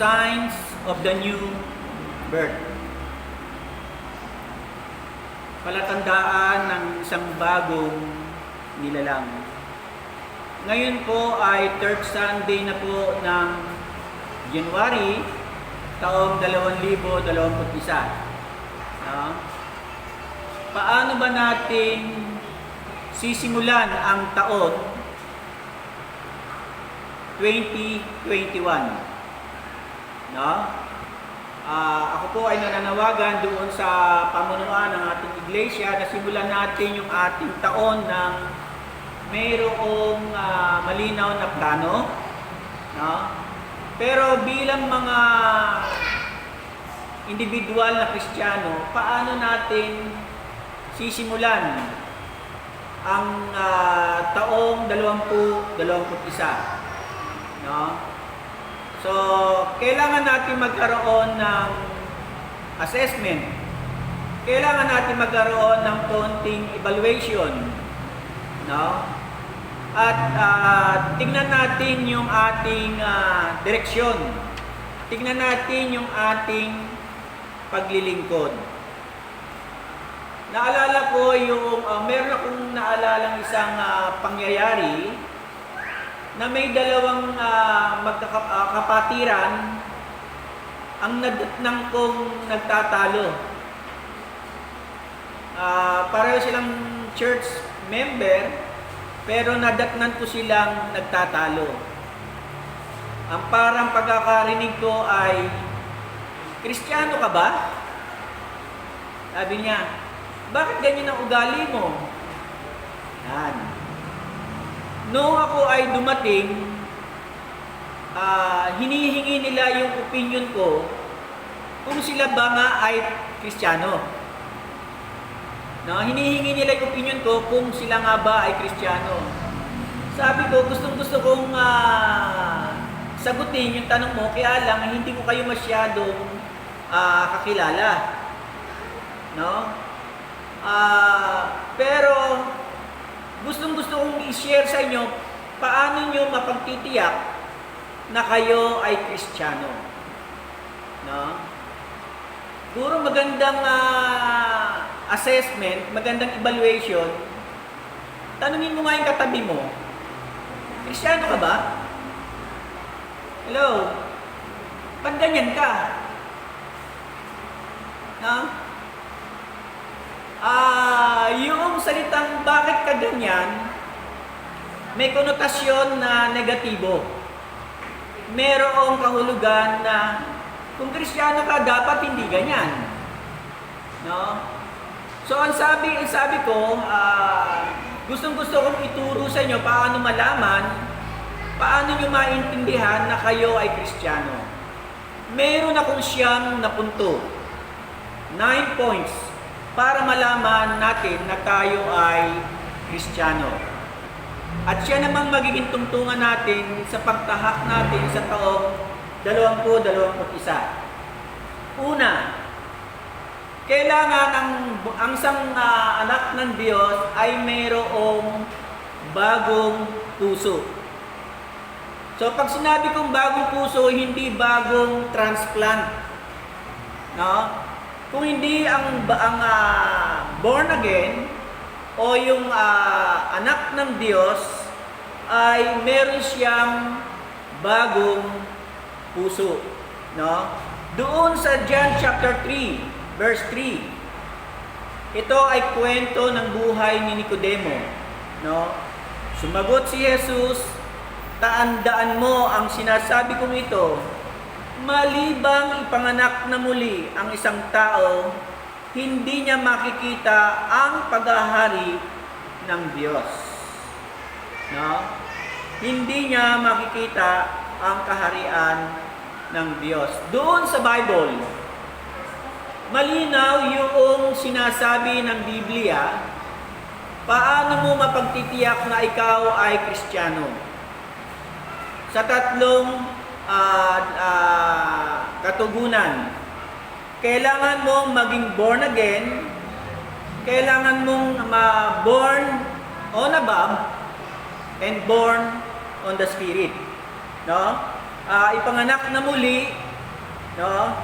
signs of the new birth. Palatandaan ng isang bagong nilalang. Ngayon po ay third Sunday na po ng January, taong 2021. No? Paano ba natin sisimulan ang taon 2021? No? Ako po ay nananawagan doon sa pamunuan ng ating iglesia na simulan natin yung ating taon ng mayroong malinaw na plano. No? Pero bilang mga individual na Kristiyano, paano natin sisimulan ang taong 2021? No? So, kailangan natin magkaroon ng assessment. Kailangan natin magkaroon ng konting evaluation. No? At tingnan natin yung ating direksyon. Tingnan natin yung ating paglilingkod. Naalala ko yung, meron akong naalalang isang pangyayari na may dalawang magkakapatiran ang nadatnang kong nagtatalo. Pareho silang church member, pero nadatnan ko silang nagtatalo. Ang parang pagkakarinig ko ay, "Kristiyano ka ba?" Sabi niya, "Bakit ganyan ang ugali mo?" Yan. Noong ako ay dumating, hinihingi nila yung opinion ko kung sila ba nga ay Kristiyano. No, hinihingi nila yung opinion ko kung sila nga ba ay Kristiyano. Sabi ko, gustong-gusto kong sagutin yung tanong mo, kaya lang hindi ko kayo masyadong kakilala. No? Pero gustong-gusto kong i-share sa inyo paano nyo mapagtitiyak na kayo ay Kristiyano. No? Puro magandang assessment, magandang evaluation. Tanungin mo nga yung katabi mo, Kristiyano ka ba? Hello? Ba't ganyan ka? No? Yung salitang bakit ka ganyan, may konotasyon na negatibo. Merong kahulugan na kung Kristiyano ka, dapat hindi ganyan. No? So, ang sabi ko, gustong-gusto kong ituro sa inyo paano malaman, paano nyo maintindihan na kayo ay Kristiyano. Meron akong siyang na punto. 9 points para malaman natin na tayo ay Kristiyano. At siya namang magiging tungtungan natin sa pagtahak natin sa taong 2021. Una, kailangan ang isang anak ng Diyos ay mayroong bagong puso. So pag sinabi kong bagong puso, hindi bagong transplant. No? Kung hindi ang born again o yung anak ng Diyos ay meron siyang bagong puso. No? Doon sa John chapter 3, verse 3. Ito ay kwento ng buhay ni Nicodemo. No? Sumagot si Jesus, "Tandaan mo ang sinasabi kong ito, malibang ipanganak na muli ang isang tao, hindi niya makikita ang paghahari ng Diyos." No? Hindi niya makikita ang kaharian ng Diyos. Doon sa Bible, malinaw yung sinasabi ng Biblia, paano mo mapagtitiyak na ikaw ay Kristiyano. Sa tatlong katugunan. Kailangan mong maging born again, kailangan mong born on above, and born on the Spirit. No? Ipanganak na muli, no?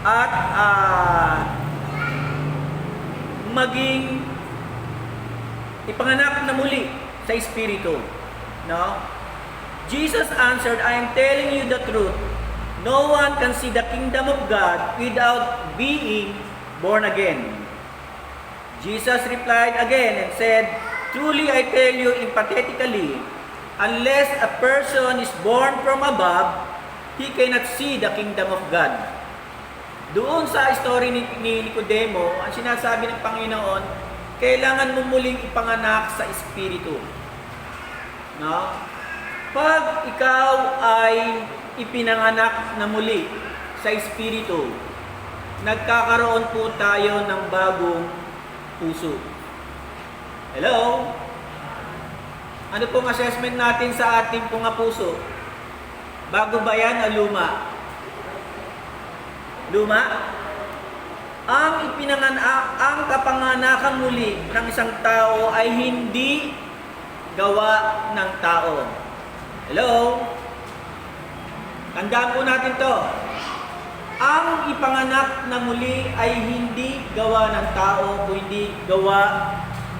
At maging ipanganak na muli sa Espiritu, no? Jesus answered, I am telling you the truth. No one can see the kingdom of God without being born again. Jesus replied again and said, truly I tell you emphatically, unless a person is born from above, he cannot see the kingdom of God. Doon sa story ni Nicodemo, ang sinasabi ng Panginoon, kailangan mo muling ipanganak sa Espiritu. No? Pag ikaw ay ipinanganak na muli sa Espiritu, nagkakaroon po tayo ng bagong puso. Hello? Ano pong assessment natin sa ating mga puso? Bago ba yan o luma? Luma? Ang kapanganakan muli ng isang tao ay hindi gawa ng tao. Hello? Tandaan po natin to. Ang ipanganak na muli ay hindi gawa ng tao o hindi gawa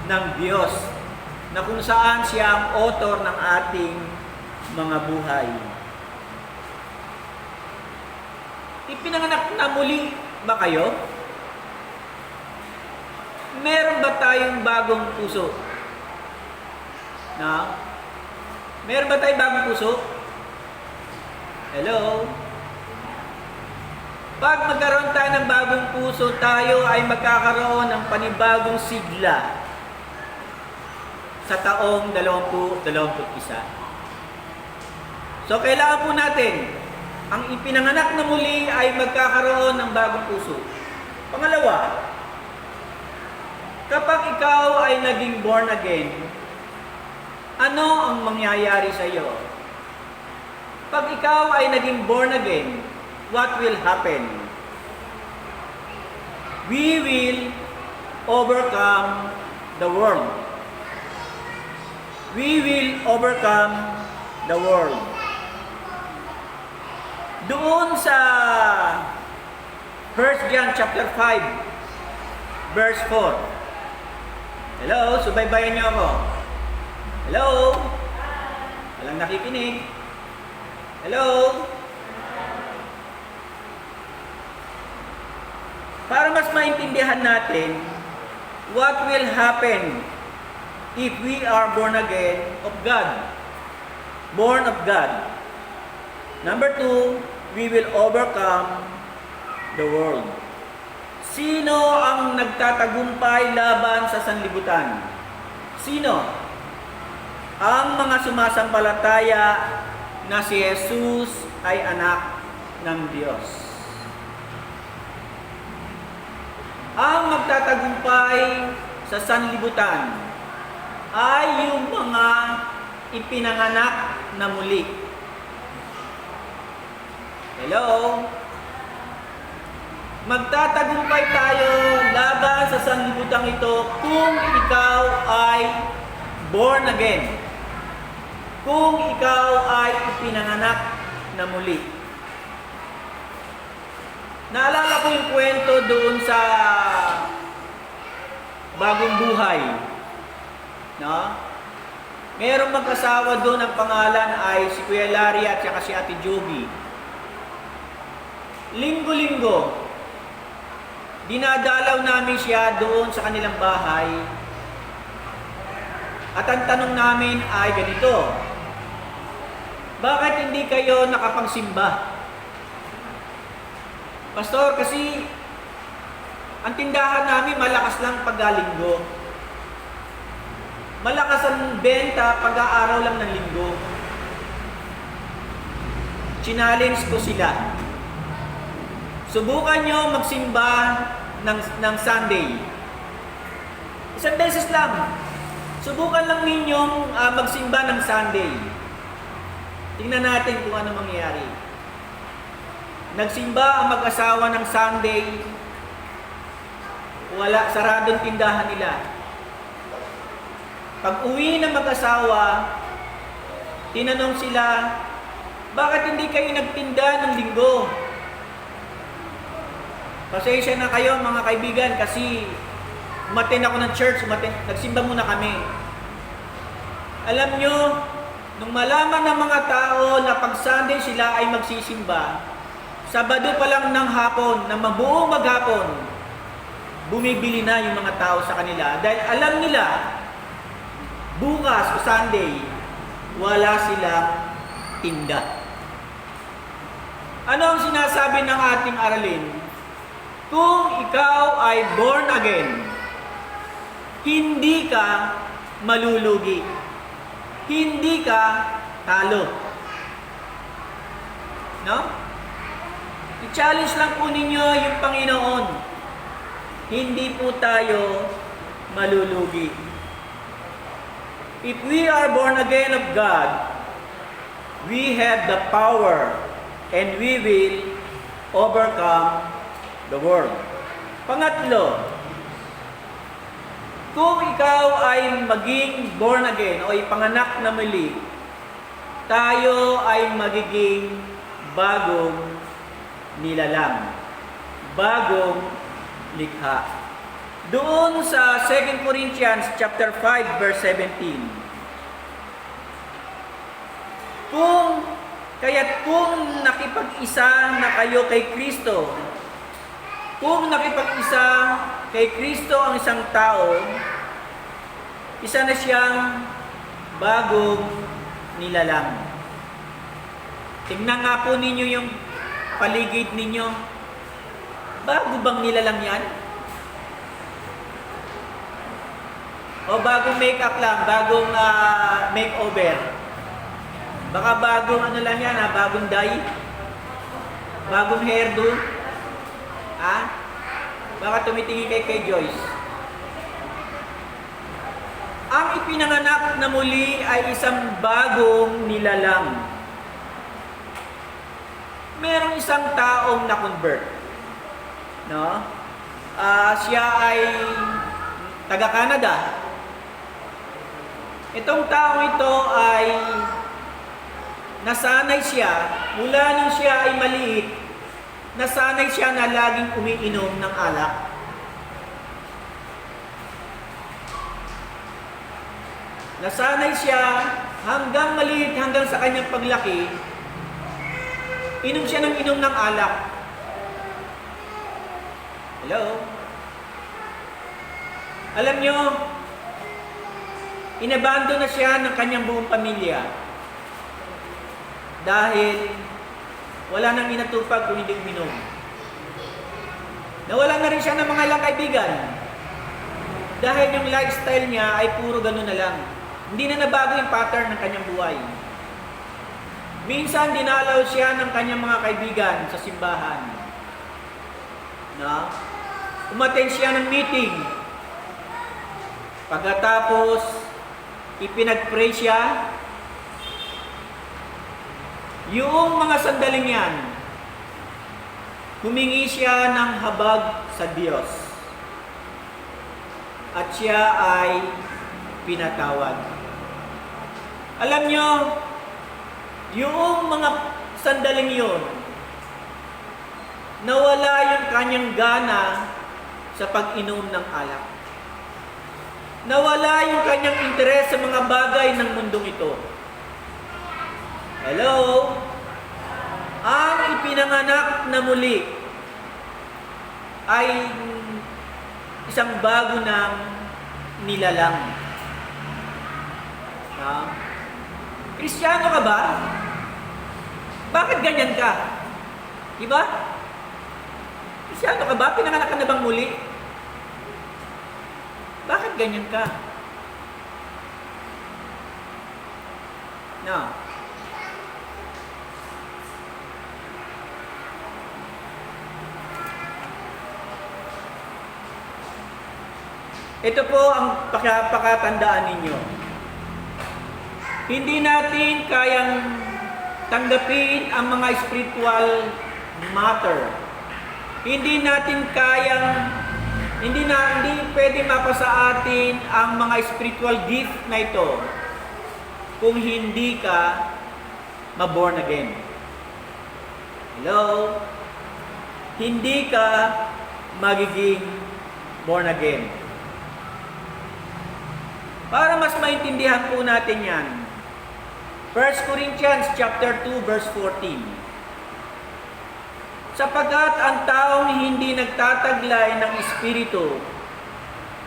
ng Diyos, na kung saan siya ang author ng ating mga buhay. Ipinanganak na muli ba kayo? Meron ba tayong bagong puso? Na? Meron ba tayong bagong puso? Hello? Pag magkaroon tayo ng bagong puso, tayo ay magkakaroon ng panibagong sigla sa taong 2021. So, kailangan po natin, ang ipinanganak na muli ay magkakaroon ng bagong puso. Pangalawa, kapag ikaw ay naging born again, ano ang mangyayari sa iyo? Pag ikaw ay naging born again, what will happen? We will overcome the world. We will overcome the world. Doon sa 1 John chapter 5, verse 4. Hello, subaybayan niyo ako. Hello? Walang nakikinig. Hello? Para mas maintindihan natin what will happen if we are born again of God. Born of God. Number 2, we will overcome the world. Sino ang nagtatagumpay laban sa sanlibutan? Sino? Ang mga sumasampalataya na si Jesus ay anak ng Diyos. Ang magtatagumpay sa sanlibutan ay yung mga ipinanganak na muli. Hello? Magtatagumpay tayo laban sa sanlibutan ito kung ikaw ay born again. Kung ikaw ay ipinanganak na muli. Naalala ko yung kwento doon sa Bagong Buhay. No? Mayroong mag-asawa doon, ang pangalan ay si Kuya Larry at saka si Ate Joby. Linggo-linggo, dinadalaw namin siya doon sa kanilang bahay. At ang tanong namin ay ganito, bakit hindi kayo nakapagsimba? Pastor, kasi ang tindahan namin malakas lang paggalinggo. Malakas ang benta pag-aaraw lang ng linggo. Challenge ko sila. Subukan nyo magsimba ng Sunday. Isang beses lang. Subukan lang ninyong magsimba ng Sunday. Tingnan natin kung ano mangyayari. Nagsimba ang mag-asawa ng Sunday. Wala, saradong tindahan nila. Pag uwi ng mag-asawa, tinanong sila, bakit hindi kayo nagtinda ng linggo? Pasensya na kayo mga kaibigan kasi umattend ako ng church, nagsimba muna kami. Alam nyo, nung malaman ng mga tao na pag Sunday sila ay magsisimba, Sabado pa lang ng hapon, na mabuong maghapon, bumibili na yung mga tao sa kanila dahil alam nila, bukas o Sunday, wala silang tinda. Ano ang sinasabi ng ating aralin? Kung ikaw ay born again, hindi ka malulugi. Hindi ka talo. No? I-challenge lang po ninyo yung Panginoon. Hindi po tayo malulugi. If we are born again of God, we have the power and we will overcome the world. Pangatlo, kung ikaw ay maging born again o ipanganak na muli, tayo ay magiging bagong nilalang, bagong likha. Doon sa 2 Corinthians chapter 5 verse 17. Kung nakipag-isa na kayo kay Kristo, kung nakipag-isa kay Kristo ang isang tao, isa na siyang bagong nilalang. Tingnan nga po ninyo yung paligid ninyo. Bago bang nilalang yan? O bagong make-up lang, bagong makeover? Baka bagong ano lang yan, bagong dye? Bagong hairdo? Baka tumitingin kay Joyce. Ang ipinanganak na muli ay isang bagong nilalang. Merong isang taong na-convert. No? Siya ay taga-Canada. Itong taong ito ay nasanay siya, mula nung siya ay maliit, nasanay siya na laging umiinom ng alak. Nasanay siya hanggang maliit, hanggang sa kanyang paglaki, inom siya ng inom ng alak. Hello? Alam nyo, inabando na siya ng kanyang buong pamilya dahil wala nang inatupag kung hindi uminom. Nawala na rin siya ng mga ilang kaibigan dahil yung lifestyle niya ay puro ganun na lang. Hindi na nabago yung pattern ng kanyang buhay. Minsan, dinalaw siya ng kanyang mga kaibigan sa simbahan. Umattend siya ng meeting. Pagkatapos, ipinag-pray siya. Yung mga sandaling yan, humingi siya ng habag sa Diyos. At siya ay pinatawad. Alam nyo, yung mga sandaling yun, nawala yung kanyang gana sa pag-inom ng alak. Nawala yung kanyang interes sa mga bagay ng mundong ito. Hello? Ang ipinanganak na muli ay isang bago ng nilalang. Kristiyano ka ba? Bakit ganyan ka? Diba? Kristiyano ka ba? Pinanganak ka na bang muli? Bakit ganyan ka? No. Ito po ang pakatandaan ninyo. Hindi natin kayang tanggapin ang mga spiritual matter. Hindi pwede mapasa atin ang mga spiritual gift na ito kung hindi ka ma-born again. Hello? Hindi ka magiging born again. Para mas maintindihan po natin yan, 1 Corinthians chapter 2 verse 14. Sapagkat ang taong hindi nagtataglay ng Espiritu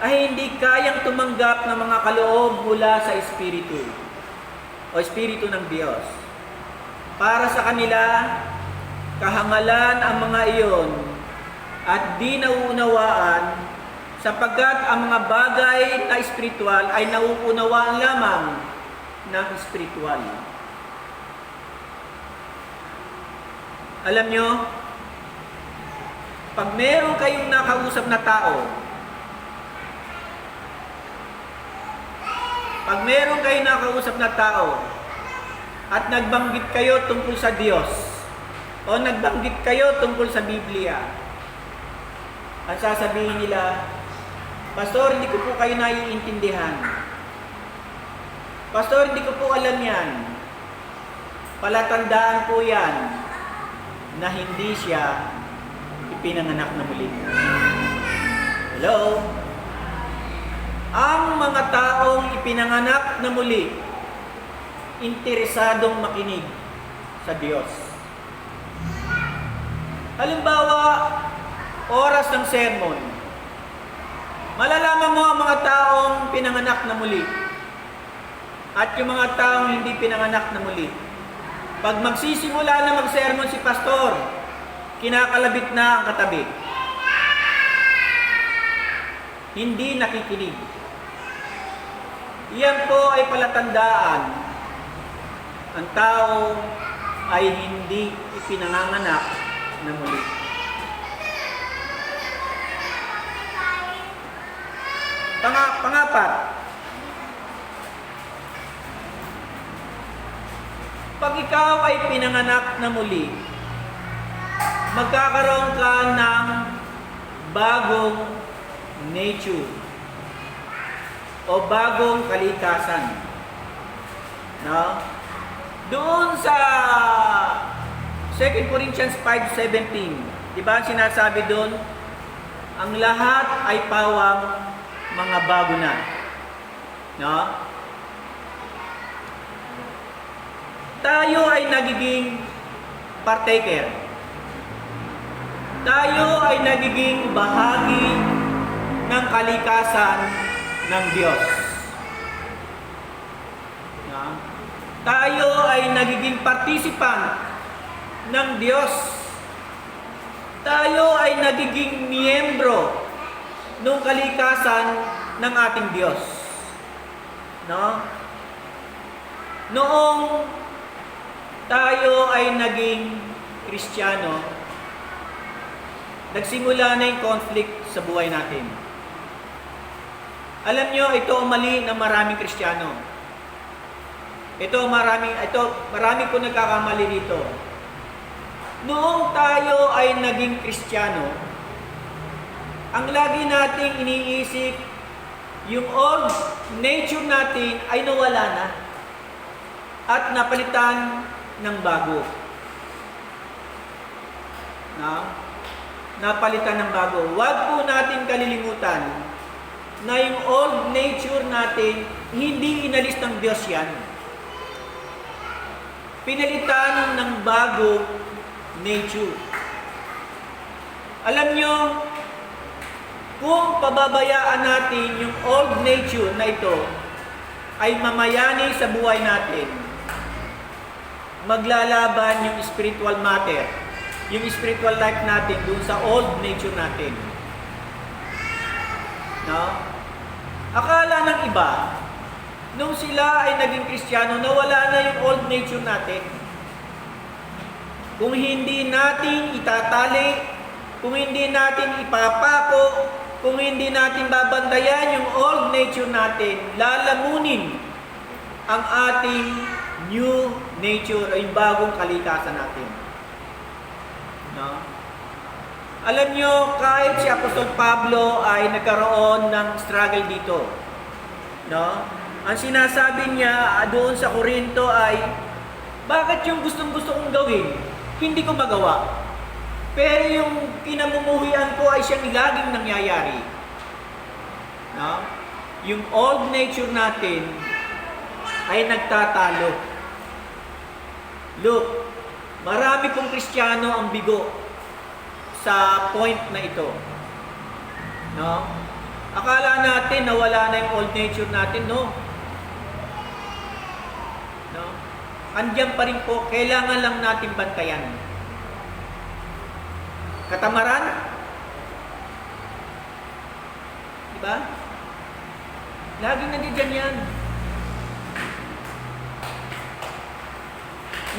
ay hindi kayang tumanggap ng mga kaloob mula sa Espiritu o Espiritu ng Diyos. Para sa kanila, kahangalan ang mga iyon at di nauunawaan sapagkat ang mga bagay na espiritual ay nauunawaan lamang ng espiritual. Alam nyo, pag meron kayong nakausap na tao, at nagbanggit kayo tungkol sa Diyos o nagbanggit kayo tungkol sa Biblia, at sasabihin nila, Pastor, hindi ko po kayo naiintindihan. Pastor, hindi ko po alam yan. Palatandaan po yan na hindi siya ipinanganak na muli. Hello? Ang mga taong ipinanganak na muli, interesadong makinig sa Diyos. Halimbawa, oras ng sermon. Malalaman mo ang mga taong pinanganak na muli at yung mga taong hindi pinanganak na muli. Pag magsisimula na mag-sermon si pastor, kinakalabit na ang katabi. Hindi nakikinig. Iyan po ay palatandaan. Ang tao ay hindi ipinanganganak na muli. Pangapat, pag ikaw ay pinanganak na muli, magkakaroon ka ng bagong nature o bagong kalikasan. No? Doon sa 2 Corinthians 5:17, di ba sinasabi doon, ang lahat ay pawang mga bago na. No? Tayo ay nagiging partaker. Tayo ay nagiging bahagi ng kalikasan ng Diyos. No? Tayo ay nagiging participant ng Diyos. Tayo ay nagiging miyembro ng kalikasan ng ating Diyos. No? Noong tayo ay naging Kristiyano, nagsimula na yung conflict sa buhay natin. Alam nyo, ito ang mali ng maraming Kristiyano. Marami po nagkakamali dito. Noong tayo ay naging Kristiyano, ang lagi nating iniisip, yung old nature natin ay nawala na at napalitan ng bago. No? Napalitan ng bago. Huwag po natin kalilimutan na yung old nature natin, hindi inalis ng Diyos yan. Pinalitan ng bago nature. Alam nyo, kung pababayaan natin yung old nature na ito ay mamayani sa buhay natin, maglalaban yung spiritual matter, yung spiritual life natin dun sa old nature natin. No? Akala ng iba, nung sila ay naging Kristiyano, nawala na yung old nature natin. Kung hindi natin itatali, kung hindi natin ipapako, kung hindi natin babantayan yung old nature natin, lalamunin ang ating new nature o yung bagong kalikasan natin. No? Alam nyo, kahit si Apostol Pablo ay nagkaroon ng struggle dito. No? Ang sinasabi niya doon sa Corinto ay, bakit yung gustong-gusto kong gawin, hindi ko magawa? Pero yung kinamumuhian ko ay siyang laging nangyayari. No? Yung old nature natin ay nagtatalo. Look, marami pong Kristiyano ang bigo sa point na ito. No? Akala natin na wala na yung old nature natin, no? No? Andiyan pa rin po, kailangan lang natin bantayan. Katamaran? Diba? Laging nandiyan yan.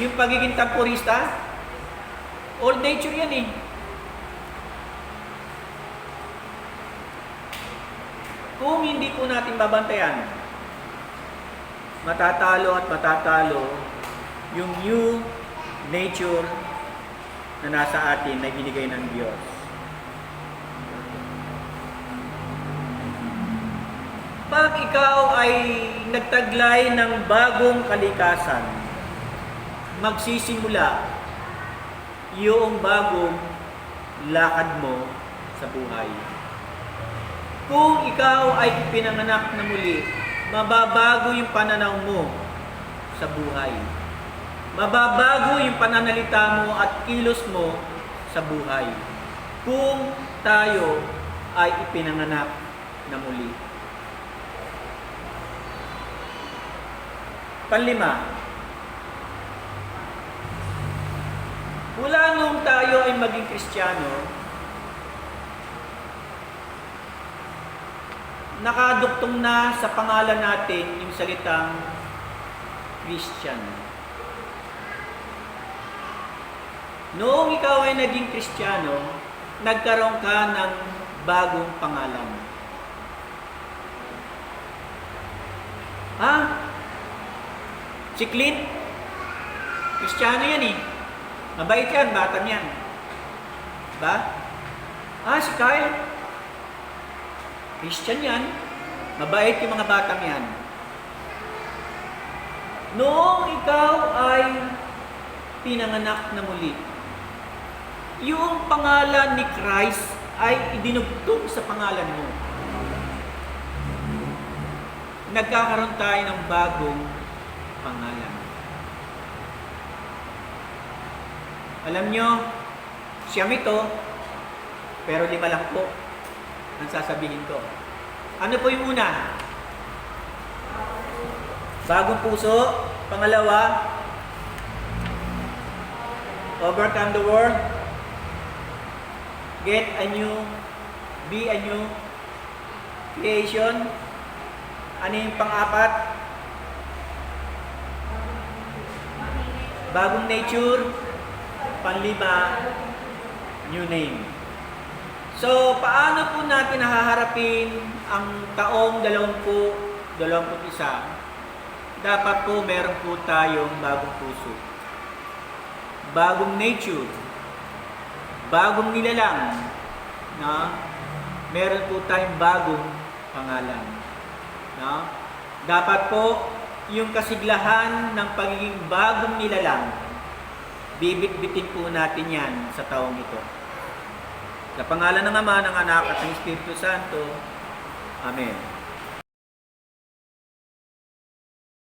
Yung pagiging temporista, old nature yan eh. Kung hindi po natin babantayan, matatalo at matatalo yung new nature na nasa atin na binigay ng Diyos. Pag ikaw ay nagtaglay ng bagong kalikasan, magsisimula yung bagong lakad mo sa buhay. Kung ikaw ay pinanganak na muli, mababago yung pananaw mo sa buhay. Mababago yung pananalita mo at kilos mo sa buhay. Kung tayo ay ipinanganak na muli. Panlima, mula nung tayo ay maging Kristiyano, nakaduktong na sa pangalan natin yung salitang Christian. Noong ikaw ay naging Kristiyano, nagkaroon ka ng bagong pangalan. Ha? Si Clint? Kristiyano yan eh. Mabait yan, batang yan. Diba? Si Kyle? Christian yan. Mabait yung mga batang yan. Noong ikaw ay pinanganak na muli, yung pangalan ni Christ ay idinugtong sa pangalan mo. Nagkakaroon tayo ng bagong pangalan. Alam nyo, siyam ito, pero 5 lang po ang sasabihin ko. Ano po yung una? Bagong puso. Pangalawa, overcome the world. Get a new, be a new creation. Ano yung pang-apat? Bagong nature. Panlima, new name. So, paano po natin haharapin ang taong 2021? Dapat po meron po tayong bagong puso. Bagong nature. Bagong nilalang. Na? Meron po tayong bagong pangalan. Na? Dapat po yung kasiglahan ng pagiging bagong nilalang, bibit-bitin po natin yan sa taong ito. Sa pangalan ng Ama, ng Anak at ng Espiritu Santo. Amen.